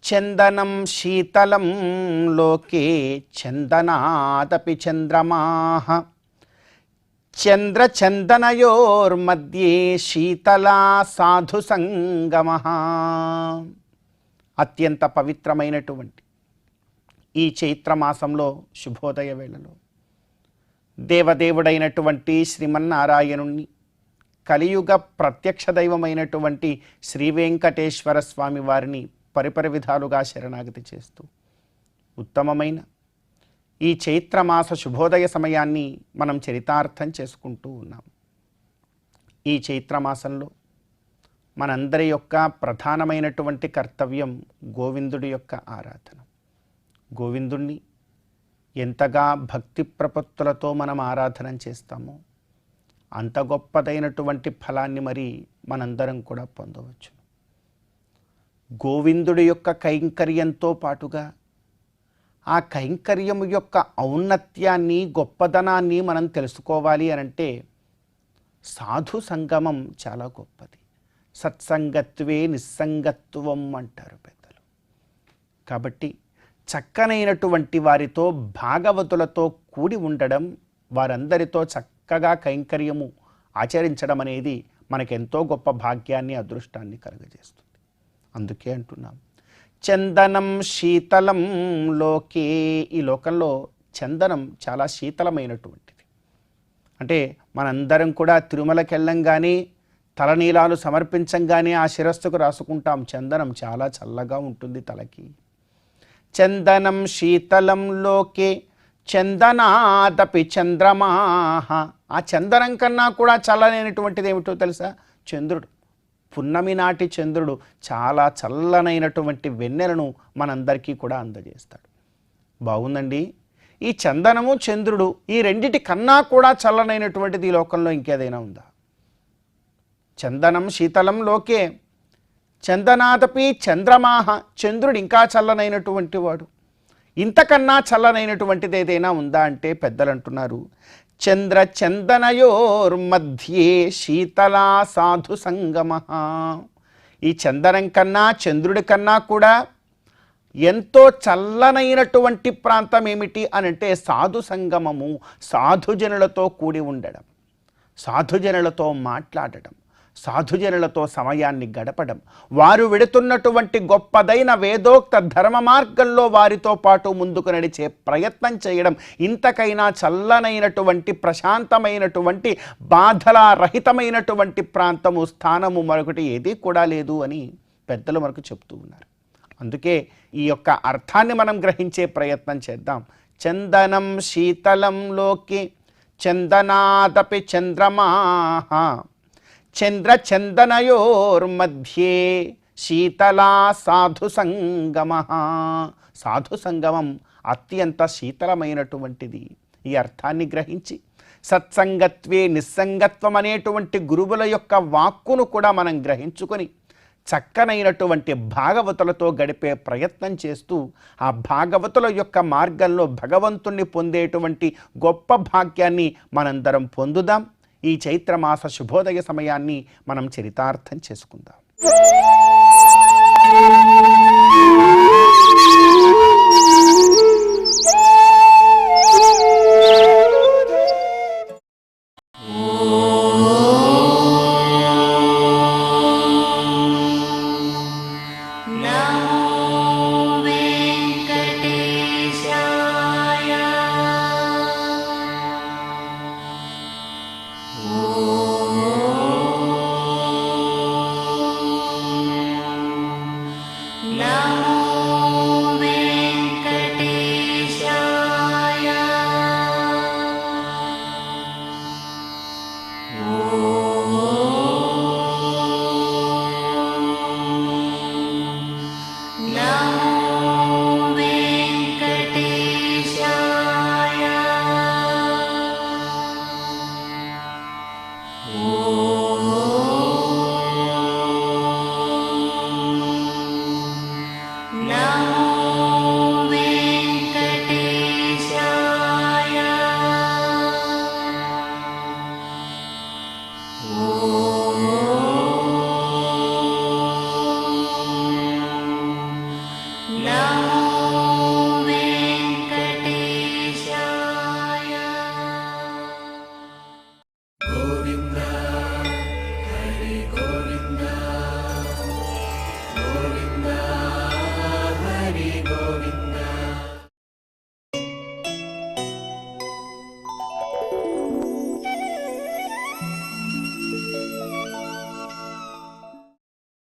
చందనం శీతలం లోకే చందనాదపి చంద్రమాః చంద్రచందనయోర్మధ్యే శీతలా సాధు సంగమః. అత్యంత పవిత్రమైనటువంటి ఈ చైత్రమాసంలో శుభోదయ వేళలో దేవదేవుడైనటువంటి శ్రీమన్నారాయణుణ్ణి, కలియుగ ప్రత్యక్ష దైవమైనటువంటి శ్రీ వెంకటేశ్వర స్వామి వారిని పరిపరి విధాలుగా శరణాగతి చేస్తూ ఉత్తమమైన ఈ చైత్రమాస శుభోదయ సమయాన్ని మనం చరితార్థం చేసుకుంటూ ఉన్నాం. ఈ చైత్రమాసంలో మనందరి యొక్క ప్రధానమైనటువంటి కర్తవ్యం గోవిందుడి యొక్క ఆరాధన. గోవిందుణ్ణి ఎంతగా భక్తి ప్రపత్తులతో మనం ఆరాధన చేస్తామో అంత గొప్పదైనటువంటి ఫలాన్ని మరి మనందరం కూడా పొందవచ్చు. గోవిందుడి యొక్క కైంకర్యంతో పాటుగా ఆ కైంకర్యము యొక్క ఔన్నత్యాన్ని, గొప్పదనాన్ని మనం తెలుసుకోవాలి అనంటే సాధు సంగమం చాలా గొప్పది. సత్సంగత్వే నిస్సంగత్వం అంటారు పెద్దలు. కాబట్టి చక్కనైనటువంటి వారితో, భాగవతులతో కూడి ఉండడం, వారందరితో చక్కగా కైంకర్యము ఆచరించడం అనేది మనకెంతో గొప్ప భాగ్యాన్ని, అదృష్టాన్ని కలుగజేస్తుంది. అందుకే అంటున్నాం చందనం శీతలం లోకే. ఈ లోకంలో చందనం చాలా శీతలమైనటువంటిది. అంటే మనందరం కూడా తిరుమలకి వెళ్ళంగానే, తలనీలాలు సమర్పించంగానే ఆ శిరస్సుకు రాసుకుంటాం. చందనం చాలా చల్లగా ఉంటుంది తలకి. చందనం శీతలం లోకే చందనాదపి చంద్రమాః. ఆ చందనం కన్నా కూడా చల్లనైనటువంటిది ఏమిటో తెలుసా? చంద్రుడు. పున్నమి నాటి చంద్రుడు చాలా చల్లనైనటువంటి వెన్నెలను మనందరికీ కూడా అందజేస్తాడు. బాగుందండి. ఈ చందనము, చంద్రుడు, ఈ రెండిటి కన్నా కూడా చల్లనైనటువంటిది ఈ లోకంలో ఇంకేదైనా ఉందా? చందనం శీతలం లోకే చందనాదపి చంద్రమాః. చంద్రుడు ఇంకా చల్లనైనటువంటి వాడు. ఇంతకన్నా చల్లనైనటువంటిది ఏదైనా ఉందా అంటే పెద్దలు అంటున్నారు చంద్ర చందనయోర్మధ్యే శీతలా సాధు సంగమః. ఈ చందనం కన్నా, చంద్రుడి కన్నా కూడా ఎంతో చల్లనైనటువంటి ప్రాంతం ఏమిటి అనంటే సాధు సంగమము. సాధుజనులతో కూడి ఉండడం, సాధుజనులతో మాట్లాడడం, సాధుజనులతో సమయాన్ని గడపడం, వారు వెడుతున్నటువంటి గొప్పదైన వేదోక్త ధర్మ మార్గంలో వారితో పాటు ముందుకు నడిచే ప్రయత్నం చేయడం. ఇంతకైనా చల్లనైనటువంటి, ప్రశాంతమైనటువంటి, బాధల రహితమైనటువంటి ప్రాంతము, స్థానము మరొకటి ఏదీ కూడా లేదు అని పెద్దలు మనకు చెప్తూ ఉన్నారు. అందుకే ఈ యొక్క అర్థాన్ని మనం గ్రహించే ప్రయత్నం చేద్దాం. చందనం శీతలం లోకే చందనాదపి చంద్రమాః చంద్ర చందనయోర్మధ్యే శీతలా సాధు సంగమః. సాధు సంగమం అత్యంత శీతలమైనటువంటిది. ఈ అర్థాన్ని గ్రహించి సత్సంగత్వే నిస్సంగత్వం అనేటువంటి గురువుల యొక్క వాక్కును కూడా మనం గ్రహించుకొని చక్కనైనటువంటి భాగవతులతో గడిపే ప్రయత్నం చేస్తూ ఆ భాగవతుల యొక్క మార్గంలో భగవంతుణ్ణి పొందేటువంటి గొప్ప భాగ్యాన్ని మనందరం పొందుదాం. ఈ చైత్రమాస శుభోదయ సమయాన్ని మనం చరితార్థం చేసుకుందాం. ఓ